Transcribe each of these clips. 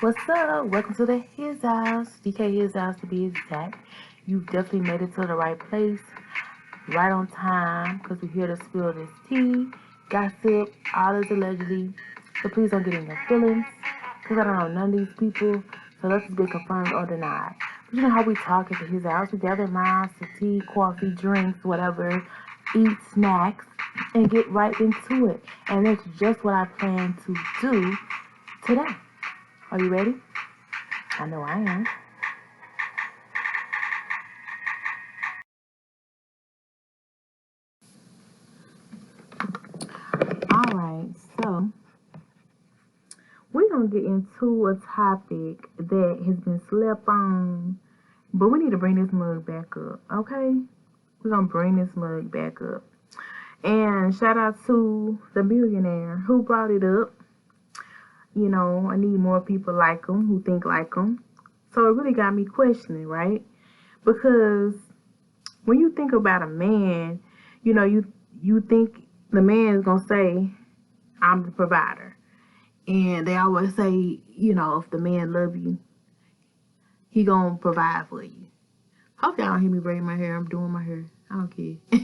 What's up? Welcome to the His House, DK His House to be exact. You've definitely made it to the right place, right on time, because we're here to spill this tea, gossip, all is allegedly. So please don't get in your feelings, because I don't know none of these people, so let's be confirmed or denied. But you know how we talk at the His House, we gather around to tea, coffee, drinks, whatever, eat snacks, and get right into it. And that's just what I plan to do today. Are you ready? I know I am. All right, so we're gonna get into a topic that has been slept on, but we need to bring this mug back up, okay? We're gonna bring this mug back up. And shout out to the billionaire who brought it up. You know, I need more people like him who think like him. So it really got me questioning, right? Because when you think about a man, you know, you think the man is gonna say, "I'm the provider." And they always say, you know, if the man love you, he gonna provide for you. Hope y'all don't hear me braiding my hair. I'm doing my hair. I don't care.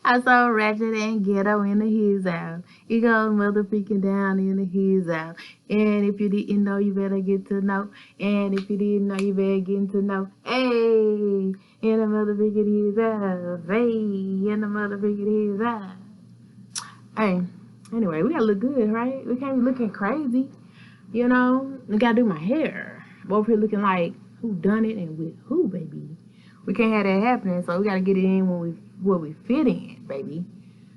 I saw ratchet and ghetto in the his house. It goes motherfucking down in the his house. And if you didn't know, you better get to know. And if you didn't know, you better get to know. Hey, in the motherfucking his house. Hey, in the motherfucking his house. Hey, anyway, we gotta look good, right? We can't be looking crazy. You know, I gotta do my hair. I'm over here looking like who done it and with who, baby. We can't have that happening, so we gotta get it in when we fit in, baby.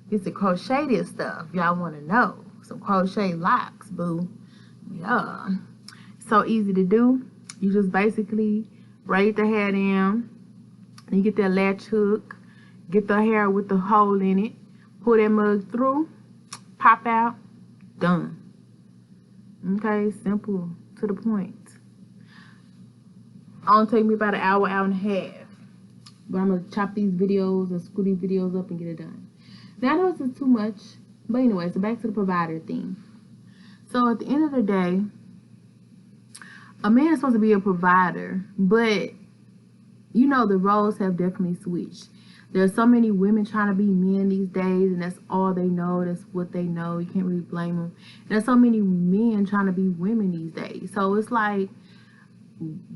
It's the crocheted stuff y'all wanna know. Some crochet locks, boo. Yeah. So easy to do. You just basically braid the hair down. And you get that latch hook. Get the hair with the hole in it. Pull that mug through. Pop out. Done. Okay, simple to the point. It'll take me about an hour, hour and a half. But I'm gonna chop these videos and screw these videos up and get it done. Now I know this is too much, but anyway, so back to the provider thing. So at the end of the day, a man is supposed to be a provider, but you know the roles have definitely switched. There's so many women trying to be men these days, and that's all they know. That's what they know. You can't really blame them. And there's so many men trying to be women these days. So it's like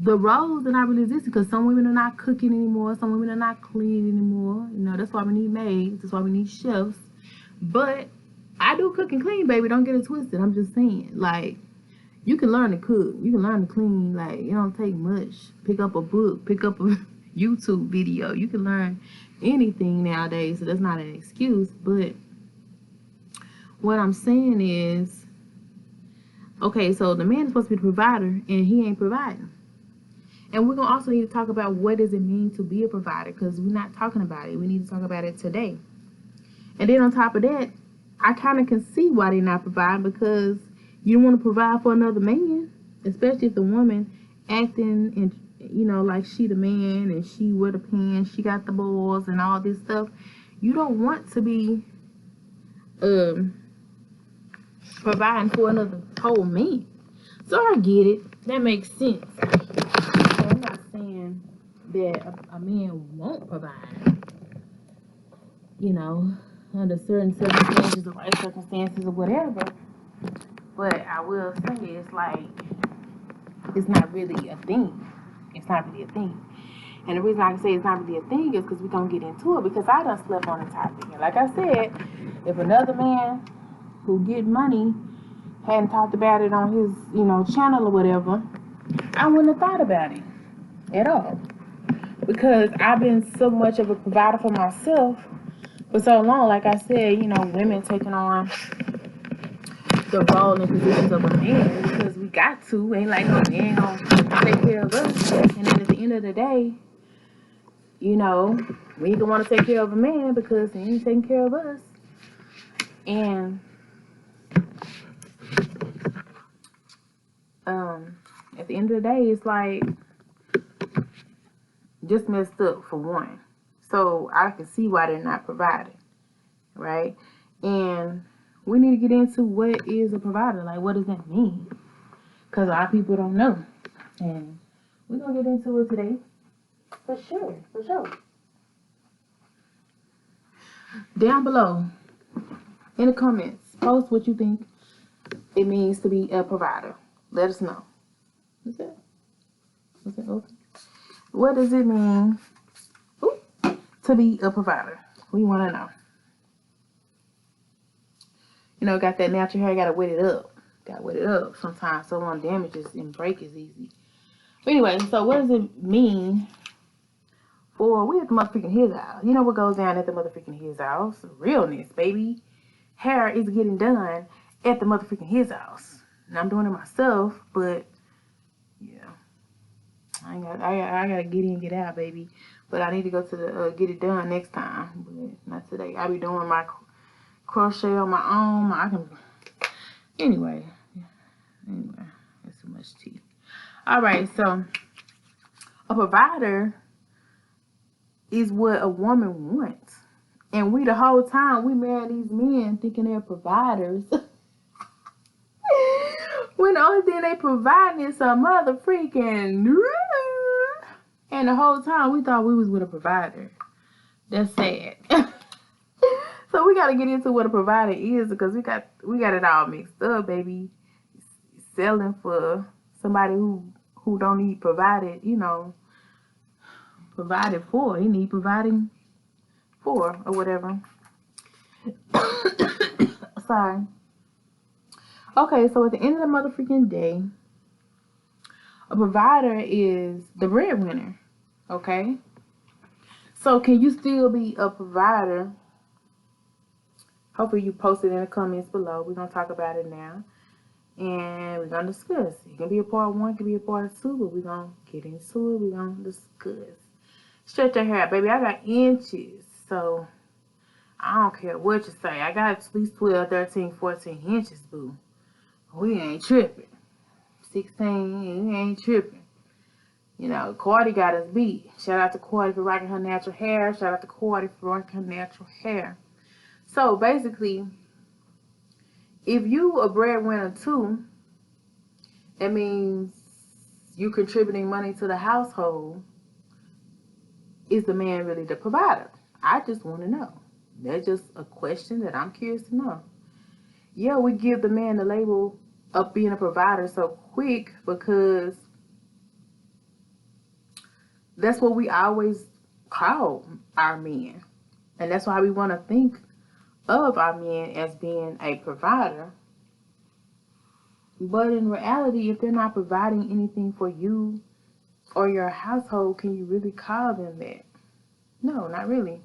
the roles are not really existing because some women are not cooking anymore. Some women are not cleaning anymore. You know, that's why we need maids. That's why we need chefs. But I do cook and clean, baby. Don't get it twisted. I'm just saying, like, you can learn to cook. You can learn to clean. Like, it don't take much. Pick up a book. Pick up a YouTube video. You can learn anything nowadays. So that's not an excuse. But what I'm saying is, okay, so the man is supposed to be the provider, and he ain't providing. And we're going to also need to talk about what does it mean to be a provider, because we're not talking about it. We need to talk about it today. And then on top of that, I kind of can see why they're not providing, because you don't want to provide for another man, especially if the woman acting and you know like she the man and she wear the pants, she got the balls and all this stuff. You don't want to be providing for another whole man. So I get it. That makes sense. So I'm not saying that a man won't provide, you know, under certain circumstances or right circumstances or whatever. But I will say it's like it's not really a thing. It's not really a thing. And the reason I can say it's not really a thing is because we're going to get into it because I done slept on the topic. And like I said, if another man who get money hadn't talked about it on his, you know, channel or whatever, I wouldn't have thought about it at all. Because I've been so much of a provider for myself for so long. Like I said, you know, women taking on the role and positions of a man because we got to. Ain't like no man gonna take care of us. And then at the end of the day, you know, we either want to take care of a man because he ain't taking care of us. And at the end of the day, it's like just messed up for one. So I can see why they're not providing, right? And we need to get into what is a provider. Like, what does that mean? Because a lot of people don't know. And we're going to get into it today. For sure. Down below, in the comments, post what you think it means to be a provider. Let us know. What's that? What's that open? What does it mean to be a provider? We want to know. You know, got that natural hair, got to wet it up. Got to wet it up sometimes so long damages and break is easy. But anyway, so what does it mean for we at the motherfucking his house? You know what goes down at the motherfucking his house? Realness, baby. Hair is getting done at the motherfucking his house. And I'm doing it myself, but yeah. I gotta get in, get out, baby. But I need to go to the get it done next time. But not today. I'll be doing my crochet on my own. Anyway, that's too much tea. All right, so a provider is what a woman wants, and we the whole time we marry these men thinking they're providers. When the only thing they provide is some mother freaking, and the whole time we thought we was with a provider. That's sad. So we gotta get into what a provider is because we got it all mixed up, baby. Selling for somebody who don't need provided, provided for. He need providing for or whatever. Sorry. Okay, so at the end of the motherfucking day, a provider is the breadwinner. Okay? So can you still be a provider? Hopefully you post it in the comments below. We're going to talk about it now. And we're going to discuss. It can be a part 1, it can be a part 2, but we're going to get into it. We're going to discuss. Stretch your hair out, baby. I got inches, so I don't care what you say. I got at least 12, 13, 14 inches, boo. We ain't tripping. 16, we ain't tripping. You know, Cardi got us beat. Shout out to Cardi for rocking her natural hair. Shout out to Cardi for rocking her natural hair. So, basically, if you a breadwinner too, that means you contributing money to the household. Is the man really the provider? I just want to know. That's just a question that I'm curious to know. Yeah, we give the man the label of being a provider so quick because that's what we always call our men. And that's why we want to think of our men as being a provider. But in reality, if they're not providing anything for you or your household, can you really call them that? No, not really.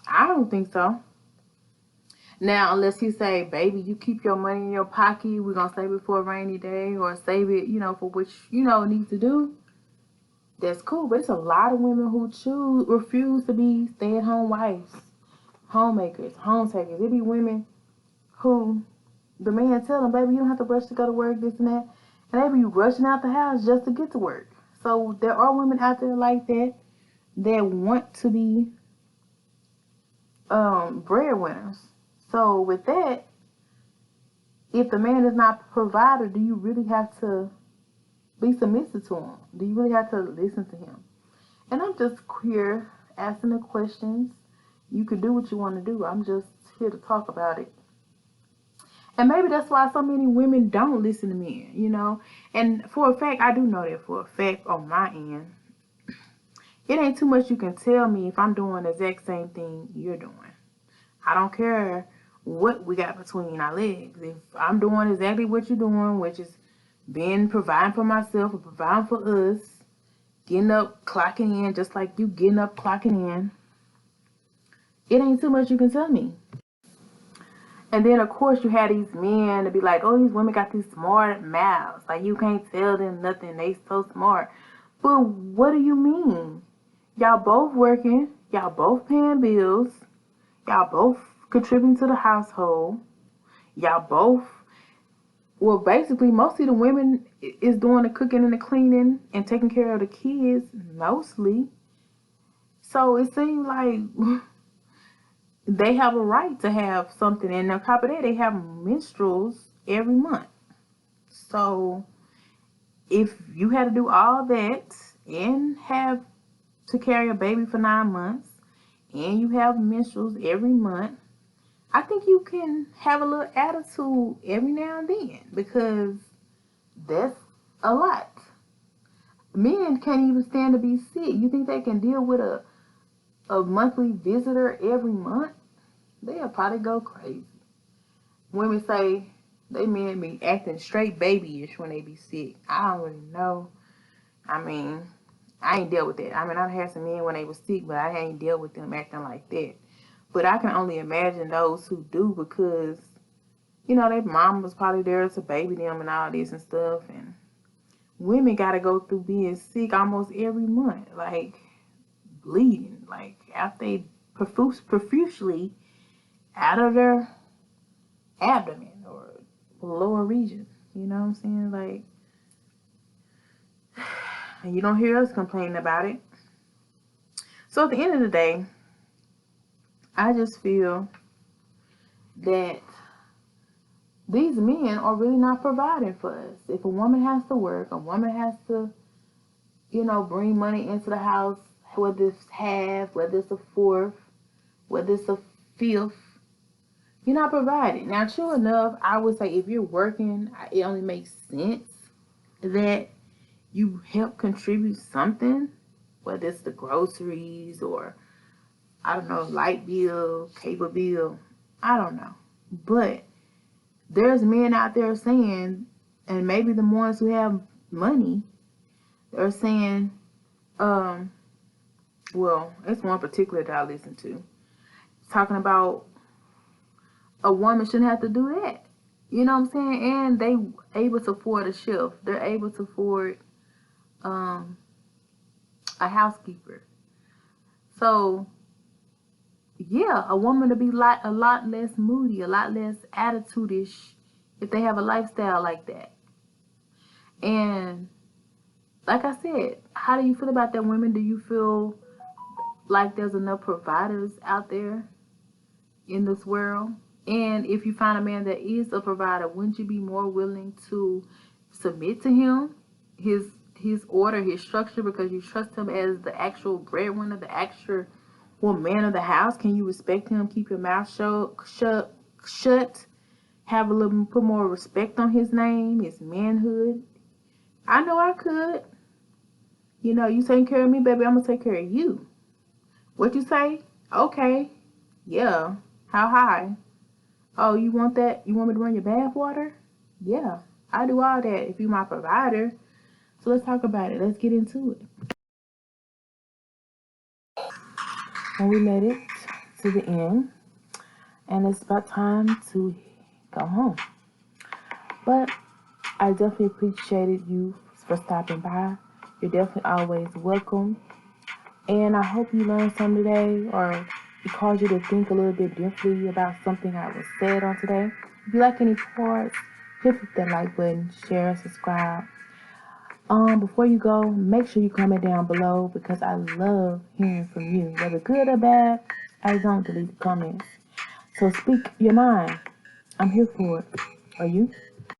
I don't think so. Now, unless you say, baby, you keep your money in your pocket, we're going to save it for a rainy day or save it, for which, needs to do. That's cool. But it's a lot of women who refuse to be stay-at-home wives, homemakers, hometakers. It be women who the man tell them, baby, you don't have to rush to go to work, this and that. And they be rushing out the house just to get to work. So there are women out there like that want to be breadwinners. So with that, if the man is not a provider, do you really have to be submissive to him? Do you really have to listen to him? And I'm just here asking the questions. You can do what you want to do. I'm just here to talk about it. And maybe that's why so many women don't listen to men, And for a fact, I do know that for a fact on my end. It ain't too much you can tell me if I'm doing the exact same thing you're doing. I don't care what we got between our legs. If I'm doing exactly what you're doing, which is providing for myself or providing for us, getting up, clocking in, just like you getting up, clocking in, it ain't too much you can tell me. And then, of course, you have these men to be like, oh, these women got these smart mouths. Like, you can't tell them nothing. They so smart. But what do you mean? Y'all both working. Y'all both paying bills. Y'all both contributing to the household. Y'all both, well, basically, most of the women is doing the cooking and the cleaning and taking care of the kids, mostly. So it seems like they have a right to have something. And on top of that, they have menstruals every month. So if you had to do all that and have to carry a baby for 9 months and you have menstruals every month, I think you can have a little attitude every now and then, because that's a lot. Men can't even stand to be sick. You think they can deal with a monthly visitor every month? They'll probably go crazy. Women say they men be acting straight babyish when they be sick. I don't really know. I mean, I ain't dealt with that. I mean, I've had some men when they was sick, but I ain't dealt with them acting like that. But I can only imagine those who do, because, you know, their mom was probably there to baby them and all this and stuff. And women got to go through being sick almost every month, like bleeding, like after they profusely out of their abdomen or lower region. You know what I'm saying? Like, and you don't hear us complaining about it. So at the end of the day, I just feel that these men are really not providing for us. If a woman has to work, a woman has to, you know, bring money into the house, whether it's half, whether it's a fourth, whether it's a fifth, you're not providing. Now, true enough, I would say if you're working, it only makes sense that you help contribute something, whether it's the groceries or, I don't know, light bill, cable bill, I don't know. But there's men out there saying, and maybe the ones who have money, they're saying, well, it's one particular that I listen to, talking about a woman shouldn't have to do that. You know what I'm saying? And they able to afford a chef. They're able to afford a housekeeper. So yeah, a woman to be like a lot less moody, a lot less attitude-ish if they have a lifestyle like that. And like I said, how do you feel about that, women? Do you feel like there's enough providers out there in this world? And if you find a man that is a provider, wouldn't you be more willing to submit to him, his order, his structure, because you trust him as the actual breadwinner, the actual man of the house? Can you respect him? Keep your mouth shut. Have a little, put more respect on his name, his manhood. I know I could. You know, you taking care of me, baby, I'm gonna take care of you. What you say? Okay. Yeah. How high? Oh, you want that? You want me to run your bath water? Yeah. I do all that if you're my provider. So let's talk about it. Let's get into it. And we made it to the end. And it's about time to go home. But I definitely appreciated you for stopping by. You're definitely always welcome. And I hope you learned something today, or it caused you to think a little bit differently about something I was said on today. If you like any parts, hit that like button, share, subscribe. Before you go, make sure you comment down below, because I love hearing from you. Whether good or bad, I don't delete the comments. So speak your mind. I'm here for it. Are you?